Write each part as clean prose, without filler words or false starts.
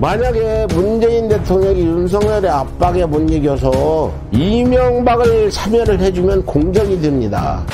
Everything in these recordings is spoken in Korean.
만약에 문재인 대통령이 윤석열의 압박에 못 이겨서 이명박을 사면을 해주면 공적이 됩니다.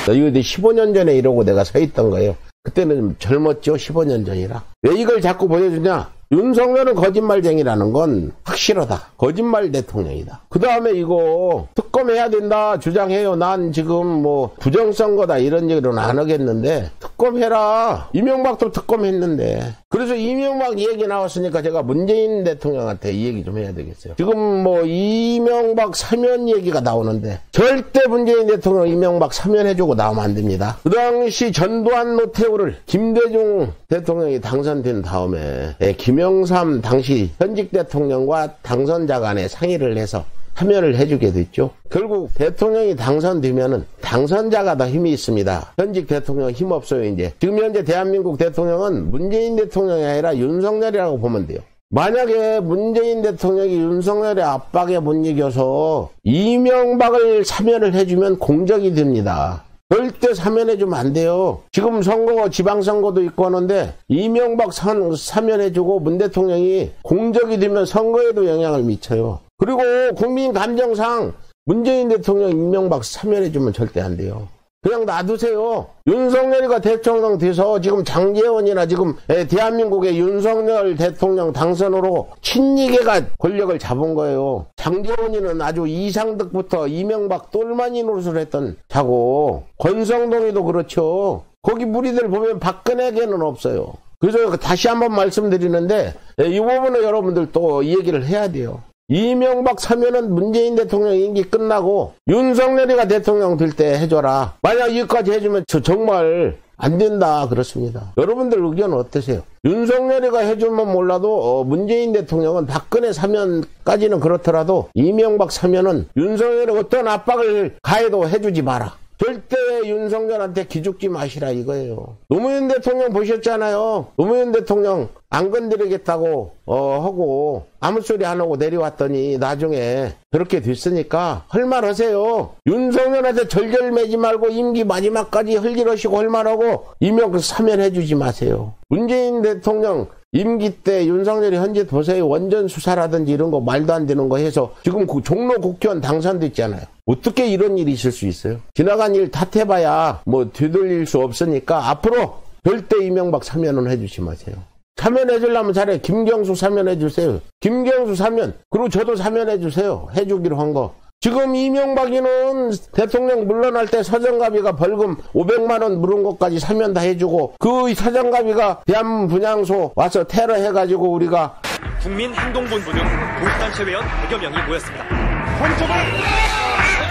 이거 15년 전에 이러고 내가 서 있던 거예요. 그때는 젊었죠. 15년 전이라. 왜 이걸 자꾸 보여주냐? 윤석열은 거짓말쟁이라는 건 확실하다. 거짓말 대통령이다. 그 다음에 이거 특검해야 된다 주장해요. 난 지금 뭐 부정선거다 이런 얘기는 안 하겠는데 특검해라. 이명박도 특검했는데. 그래서 이명박 얘기 나왔으니까 제가 문재인 대통령한테 이 얘기 좀 해야 되겠어요. 지금 뭐 이명박 사면 얘기가 나오는데 절대 문재인 대통령 이명박 사면해주고 나오면 안 됩니다. 그 당시 전두환 노태우를 김대중 대통령이 당선된 다음에 김영삼 당시 현직 대통령과 당선자 간에 상의를 해서 사면을 해주게 됐죠. 결국 대통령이 당선되면은 당선자가 더 힘이 있습니다. 현직 대통령 힘 없어요. 이제 지금 현재 대한민국 대통령은 문재인 대통령이 아니라 윤석열이라고 보면 돼요. 만약에 문재인 대통령이 윤석열의 압박에 못 이겨서 이명박을 사면을 해주면 공적이 됩니다. 절대 사면해주면 안 돼요. 지금 선거, 지방선거도 있고 하는데 이명박 사면해주고 문 대통령이 공적이 되면 선거에도 영향을 미쳐요. 그리고 국민 감정상 문재인 대통령 이명박 사면해주면 절대 안 돼요. 그냥 놔두세요. 윤석열이가 대통령 돼서 지금 장제원이나 지금 대한민국의 윤석열 대통령 당선으로 친이계가 권력을 잡은 거예요. 장제원이는 아주 이상득부터 이명박 똘마니 노릇을 했던 자고 권성동이도 그렇죠. 거기 무리들 보면 박근혜계는 없어요. 그래서 다시 한번 말씀드리는데 이 부분은 여러분들 또 이 얘기를 해야 돼요. 이명박 사면은 문재인 대통령 임기 끝나고 윤석열이가 대통령 될 때 해줘라. 만약 이것까지 해주면 저 정말 안 된다 그렇습니다. 여러분들 의견은 어떠세요? 윤석열이가 해주면 몰라도 문재인 대통령은 박근혜 사면까지는 그렇더라도 이명박 사면은 윤석열이 어떤 압박을 가해도 해주지 마라. 절대 윤석열한테 기죽지 마시라 이거예요. 노무현 대통령 보셨잖아요. 노무현 대통령 안 건드리겠다고 하고 아무 소리 안 하고 내려왔더니 나중에 그렇게 됐으니까 할 말 하세요. 윤석열한테 절절 매지 말고 임기 마지막까지 헐일하시고 할 말하고 이명박 사면해주지 마세요. 문재인 대통령 임기 때 윤석열이 현재 보세요. 원전 수사라든지 이런 거 말도 안 되는 거 해서 지금 종로 국회의원 당선됐잖아요. 어떻게 이런 일이 있을 수 있어요? 지나간 일 탓해봐야 뭐 되돌릴 수 없으니까 앞으로 절대 이명박 사면은 해주지 마세요. 사면해주려면 잘해. 김경수 사면해주세요. 김경수 사면. 그리고 저도 사면해주세요. 해주기로 한 거. 지금 이명박이는 대통령 물러날 때 서정갑이가 벌금 500만 원 물은 것까지 사면 다 해주고 그 서정갑이가 대한분향소 와서 테러해가지고 우리가 국민행동본부 등 동수단체 회원 100여 명이 모였습니다.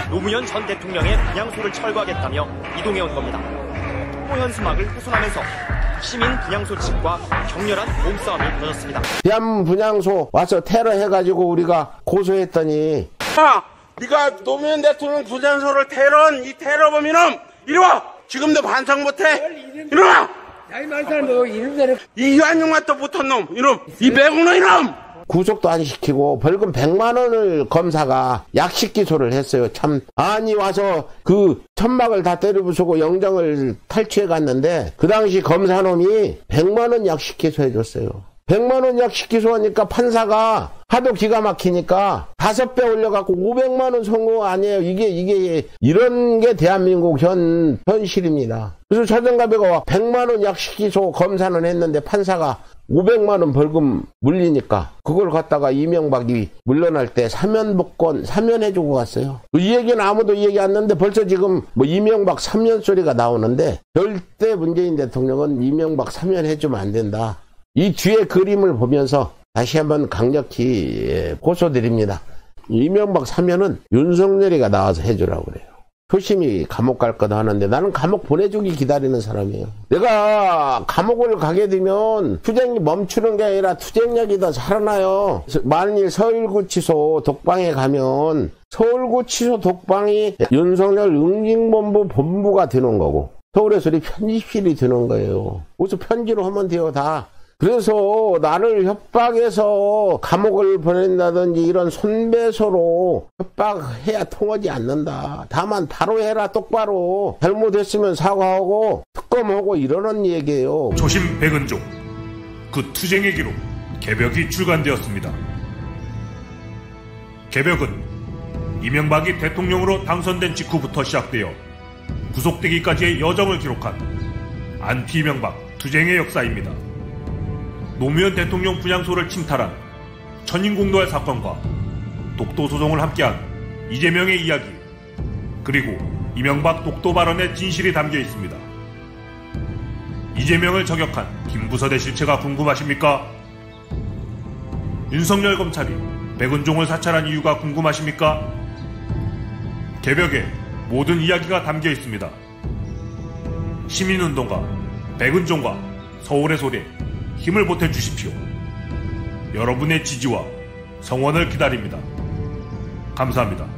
노무현 전 대통령의 분향소를 철거하겠다며 이동해온 겁니다. 통보 현수막을 훼손하면서 시민 분향소 측과 격렬한 몸싸움이 벌어졌습니다. 대한분향소 와서 테러해가지고 우리가 고소했더니 네가 노무현 대통령 분향소를 테러한 이 테러범이놈 이리 와! 지금도 반성 못해? 이리 와! 나이 많은 사람 뭐 이런 사람 이 유한용맛도 못한 놈 이놈! 이 매국노 이놈! 구속도 안 시키고 벌금 100만 원을 검사가 약식 기소를 했어요. 참 아니 와서 그 천막을 다 때려부수고 영장을 탈취해 갔는데 그 당시 검사놈이 100만 원 약식 기소해 줬어요. 100만 원 약식 기소하니까 판사가 하도 기가 막히니까 5배 올려갖고 500만 원 선고 아니에요. 이게 이런 게 대한민국 현실입니다. 그래서 서정갑이가 100만 원 약식 기소 검사는 했는데 판사가 500만 원 벌금 물리니까 그걸 갖다가 이명박이 물러날 때 사면복권 사면해주고 갔어요. 이 얘기는 아무도 얘기 안 했는데 벌써 지금 뭐 이명박 사면 소리가 나오는데 절대 문재인 대통령은 이명박 사면해주면 안 된다. 이 뒤에 그림을 보면서 다시 한번 강력히 고소드립니다. 이명박 사면은 윤석열이가 나와서 해주라고 그래요. 표심이 감옥 갈 거다 하는데 나는 감옥 보내주기 기다리는 사람이에요. 내가 감옥을 가게 되면 투쟁이 멈추는 게 아니라 투쟁력이 더 살아나요. 만일 서울구치소 독방에 가면 서울구치소 독방이 윤석열 응징본부 본부가 되는 거고 서울에서 우리 편집실이 되는 거예요. 그래서 편지로 하면 돼요 다. 그래서 나를 협박해서 감옥을 보낸다든지 이런 손배소로 협박해야 통하지 않는다. 다만 바로 해라 똑바로. 잘못했으면 사과하고 특검하고 이러는 얘기예요. 조심 백은종 그 투쟁의 기록 개벽이 출간되었습니다. 개벽은 이명박이 대통령으로 당선된 직후부터 시작되어 구속되기까지의 여정을 기록한 안티 이명박 투쟁의 역사입니다. 노무현 대통령 분향소를 침탈한 천인공도의 사건과 독도 소송을 함께한 이재명의 이야기, 그리고 이명박 독도 발언의 진실이 담겨 있습니다. 이재명을 저격한 김부선의 실체가 궁금하십니까? 윤석열 검찰이 백은종을 사찰한 이유가 궁금하십니까? 개벽에 모든 이야기가 담겨 있습니다. 시민운동가 백은종과 서울의 소리에 힘을 보태주십시오. 여러분의 지지와 성원을 기다립니다. 감사합니다.